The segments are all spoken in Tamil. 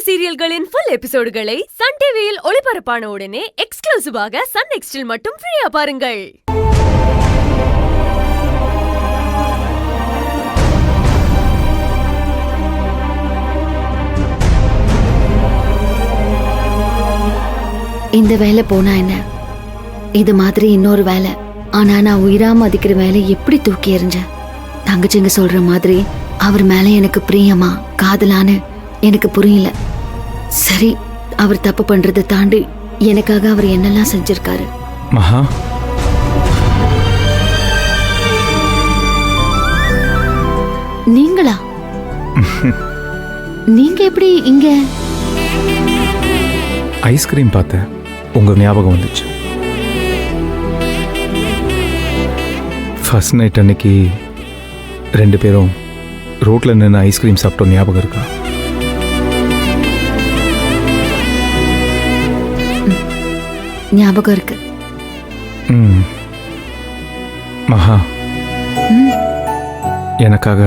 சீரியல்களின் ஃபுல் எபிசோடுகளை சன் டிவியில் ஒளிபரப்பான உடனே எக்ஸ்க்ளூசிவாக சன் நெக்ஸ்டில் மட்டும் ஃப்ரீயா பாருங்கள். இந்த வேலை போனா என்ன, இது மாதிரி இன்னொரு வேலை. ஆனா நான் உயிரா மதிக்கிற வேலை எப்படி தூக்கி எறிஞ்சேன். தங்கச்சிங்க சொல்ற மாதிரி அவர் மேல எனக்கு பிரியமா காதலான்னு எனக்கு புரியல. சரி, அவர் தப்பு பண்றதை தாண்டி எனக்காக அவர் என்னெல்லாம் செஞ்சிருக்காரு. மகா, நீங்களா? நீங்க எப்படி இங்க? ஐஸ்கிரீம் பார்த்தேன், உங்க ஞாபகம் வந்துச்சு. ஃபர்ஸ்ட் நைட் அன்னைக்கு 2 பேரும் ரோட்ல நின்று ஐஸ்கிரீம் சாப்பிட்டோம், ஞாபகம் இருக்கா? ஞாபகம் இருக்கு. மகா, எனக்காக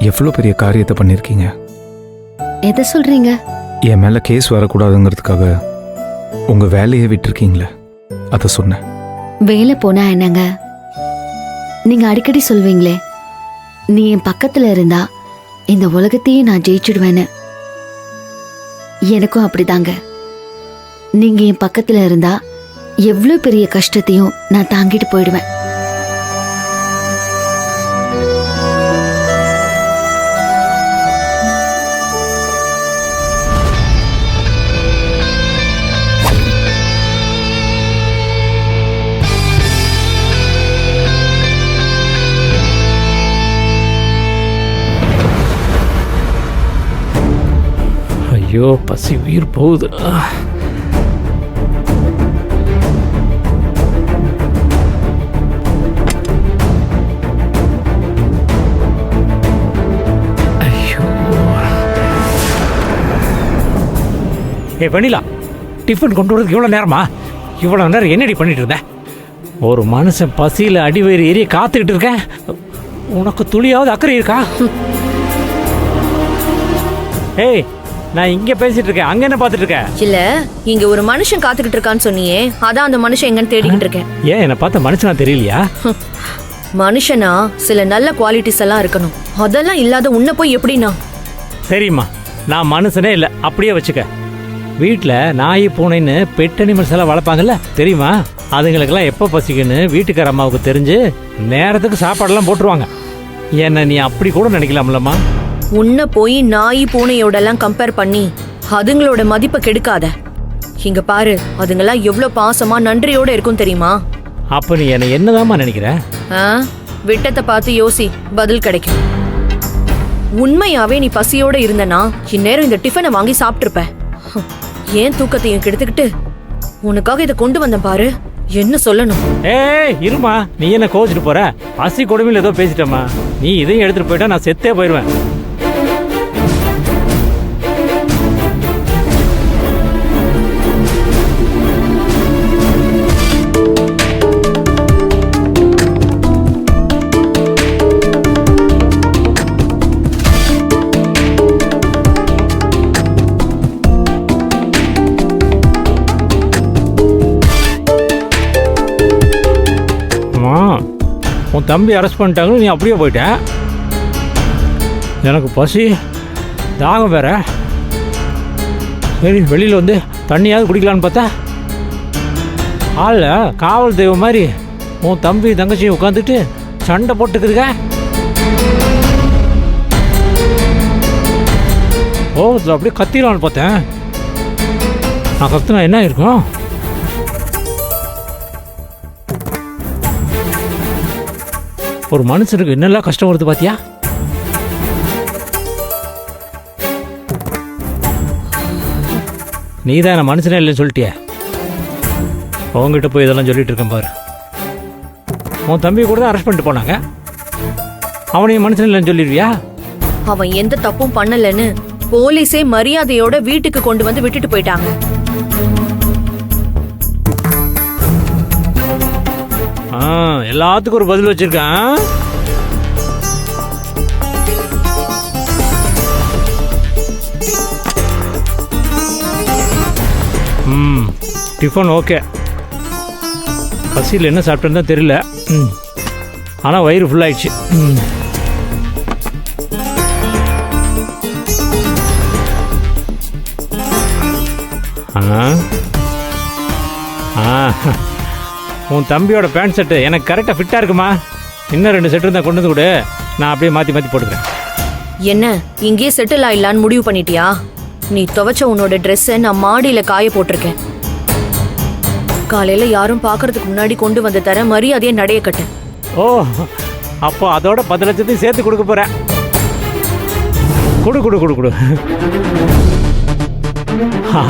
எவ்வளோ பெரிய காரியத்தை பண்ணியிருக்கீங்க. எதை சொல்றீங்க? என் மேல கேஸ் வரக்கூடாதுங்கிறதுக்காக உங்க வேலையை விட்டுருக்கீங்களே, அதை சொன்னேன். வேலை போனா என்னங்க, நீங்க அடிக்கடி சொல்வீங்களே, நீ என் பக்கத்துல இருந்தா இந்த உலகத்தையே நான் ஜெயிச்சிடுவேன்னு. எனக்கும் அப்படிதாங்க. நீங்க என் பக்கத்துல இருந்தா எவ்வளவு பெரிய கஷ்டத்தையும் நான் தாங்கிட்டு போயிடுவேன். ஐயோ, பசி உயிர் போகுது. ஐயோ, வெண்ணிலா, டிஃபன் கொண்டு வரதுக்கு இவ்வளோ நேரமா? இவ்வளோ நேரம் என்னடி பண்ணிட்டு இருந்த? ஒரு மனுஷன் பசியில் அடிவயிறு ஏறி காத்துக்கிட்டு இருக்கேன். உனக்கு துளியாவது அக்கறை இருக்கா? ஏய், நான் இங்க பேசிட்டு இருக்கேன், அங்க என்ன பாத்துட்டு இருக்க? இல்ல, இங்க ஒரு மனுஷன் காத்துக்கிட்டு இருக்கான்னு சொன்னியே, அதான் அந்த மனுஷன் எங்கன்னு தேடிக்கிட்டு இருக்கேன். ஏன் என்ன பார்த்த மனுஷனா தெரியலையா? மனுஷனா சில நல்ல குவாலிட்டிஸ் எல்லாம் இருக்கணும், அதெல்லாம் இல்லாத உன்னை போய் எப்படின்னா? சரிம்மா, நான் மனுஷனே இல்லை, அப்படியே வச்சுக்க. வீட்டில் நாய் பூனைன்னு பெட் அனிமல்ஸ் எல்லாம் வளர்ப்பாங்கல்ல, தெரியுமா? அதுங்களுக்கெல்லாம் எப்போ பசிக்குன்னு வீட்டுக்கார அம்மாவுக்கு தெரிஞ்சு நேரத்துக்கு சாப்பாடெல்லாம் போட்டுருவாங்க. என்ன நீ அப்படி கூட நினைக்கலாம்லம்மா? உன்னை போய் நாய் பூனையோட எல்லாம் கம்பேர் பண்ணி அதுங்களோட மதிப்பை கெடுக்காத. இங்க பாரு, அதுங்கெல்லாம் எவ்வளவு பாசமா நன்றியோட இருக்கும் தெரியுமா? அப்ப நீ என்ன என்னதாம்மா நினைக்கிற? விட்டத்தை பார்த்து யோசி, பதில் கிடைக்கும். உண்மையாவே நீ பசியோட இருந்தனா இந்நேரம் இந்த டிஃபனை வாங்கி சாப்பிட்டுருப்ப. ஏன் தூக்கத்தையும் கெடுத்துக்கிட்டு உனக்காக இதை கொண்டு வந்தேன் பாரு, என்ன சொல்லணும்? ஏய் இருமா, நீ என்ன கோச்சிட்டு போற? பசி கொடுமையில் ஏதோ பேசிட்டம்மா. நீ இதையும் எடுத்துட்டு போயிட்டா நான் செத்தே போயிடுவேன். உன் தம்பி அரெஸ்ட் பண்ணிட்டாங்கன்னு நீ அப்படியே போயிட்ட. எனக்கு பசி தாகம் வேற. சரி, வெளியில் வந்து தண்ணியாவது குடிக்கலான்னு பார்த்தா ஆளில் காவல் தெய்வம் மாதிரி உன் தம்பி தங்கச்சியும் உட்காந்துட்டு சண்டை போட்டுக்குதுங்க. கோவத்தில் அப்படியே கத்திடலான்னு பார்த்தேன். நான் கத்துனா என்ன இருக்கும்? ஒரு மனுஷனுக்கு என்னெல்லாம் கஷ்டம் வருது பாத்தியா? நீ தான் என்ன மனுஷனே இல்லைன்னு சொல்லிட்டிய. அவங்ககிட்ட போய் இதெல்லாம் சொல்லிட்டு இருக்கேன் பாரு. உன் தம்பியை கூட தான் அரெஸ்ட் பண்ணிட்டு போனாங்க, அவனையும் மனுஷன் இல்லைன்னு சொல்லிடுவியா? அவன் எந்த தப்பும் பண்ணலன்னு போலீஸே மரியாதையோட வீட்டுக்கு கொண்டு வந்து விட்டுட்டு போயிட்டாங்க. எல்லாத்துக்கும் ஒரு பதில் வச்சிருக்கேன். Tiffin okay. பசியில் என்ன சாப்பிட்டேன்னு தான் தெரியல. ஆனால் வயிறு ஃபுல்லாகிடுச்சு. உன் தம்பியோட பேண்ட் செட்டு எனக்கு கரெக்டாக ஃபிட்டாக இருக்குமா? இன்னும் 2 செட்டு இருந்தால் கொண்டு வந்து கொடு, நான் அப்படியே மாற்றி மாற்றி போட்டுக்கிறேன். என்ன இங்கேயே செட்டில் ஆயிடலான்னு முடிவு பண்ணிட்டியா? நீ துவைச்ச உன்னோட ட்ரெஸ்ஸை நான் மாடியில காய போட்டிருக்கேன். காலையில யாரும் பார்க்கறதுக்கு முன்னாடி கொண்டு வந்து தர மரியாதையை நடைய கட்டு. ஓ, அப்போ அதோட 10 லட்சத்தையும் சேர்த்து கொடுக்க போகிறேன். கொடு கொடு கொடு கொடு.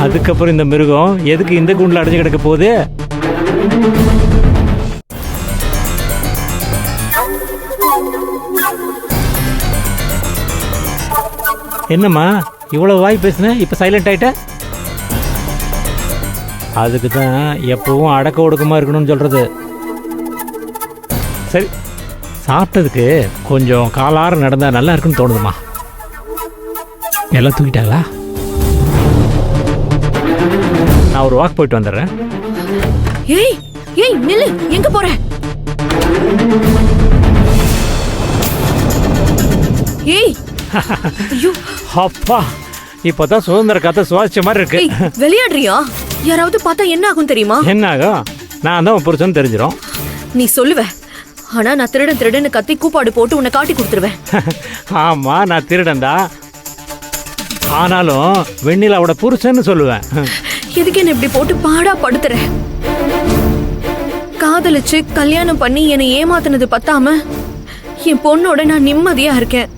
அதுக்கப்புறம் இந்த மிருகம் எதுக்கு இந்த கூண்டில் அடைஞ்சு கிடக்க போகுது? என்னம்மா இவ்வளவு வாய் பேசுன, இப்போ சைலண்ட் ஆயிட்ட? அதுக்கு தான் எப்பவும் அடக்க ஒடுக்கமாக இருக்கணும்னு சொல்கிறது. சரி, சாப்பிட்டதுக்கு கொஞ்சம் காலார நடந்தால் நல்லா இருக்குன்னு தோணுதுமா. எல்லாம் தூக்கிட்டாங்களா? நான் ஒரு வாக் போயிட்டு வந்துடுறேன். ஏய் ஏய் நில்லு, எங்க போற? ஏய் ஐயோ அப்பா, இப்போதான் சுதந்திர கதை சுவாசிச்ச மாதிரி இருக்கு. ஏய் விளையாடுறியா? யாராவது பார்த்தா என்ன ஆகும் தெரியுமா? என்ன ஆகும்? நான் தான் புருஷன் தெரிஞ்சிடும். நீ சொல்லுவ, ஆனா நான் திருடன் கத்தி கூப்பாடு போட்டு உன்னை காட்டி கொடுத்துருவேன். ஆமா, நான் திருடன் தான். ஆனாலும் வெண்ணிலாவோட புருஷன்னு சொல்லுவேன். எதுக்கு என்ன இப்படி போட்டு பாடா படுத்துற? காதலிச்சு கல்யாணம் பண்ணி என்னை ஏமாத்தினது பத்தாம என் பொண்ணோட நான் நிம்மதியா இருக்கேன்.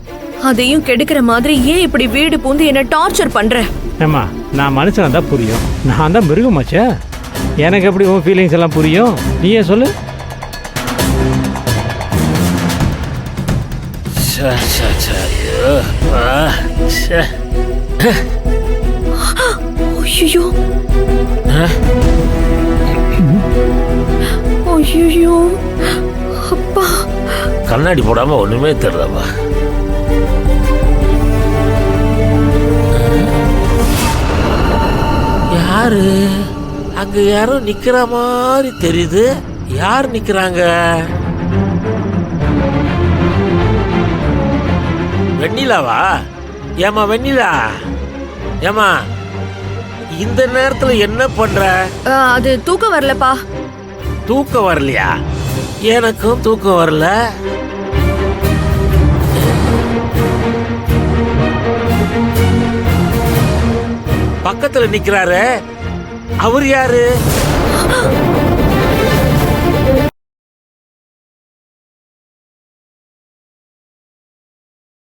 அதையும் கெடுக்கிற மாதிரி ஏன் இப்படி வீடு பூந்து என்ன டார்ச்சர் பண்ற? ஏம்மா, நான் மனுஷனா தான் புரியும், நான் தான் மிருகமாச்சே. எனக்கு எப்படி உன் ஃபீலிங்ஸ் எல்லாம் புரியும்? நீயே சொல்லு. ஐயோ ஐயோ அப்பா, கண்ணாடி போடாம ஒண்ணுமே தெரியலப்பா. யாரு அங்க? யாரோ நிக்கிற மாதிரி தெரியுது. யார் நிக்கிறாங்க? வெண்ணிலாவா? ஏமா வெண்ணிலா, ஏமா இந்த நேரத்துல என்ன பண்ற? அது தூக்கம் வரலப்பா. தூக்கம் வரலையா? எனக்கும் தூக்கம் வரல. பக்கத்துல நிக்கிறாரு, அவர் யாரு?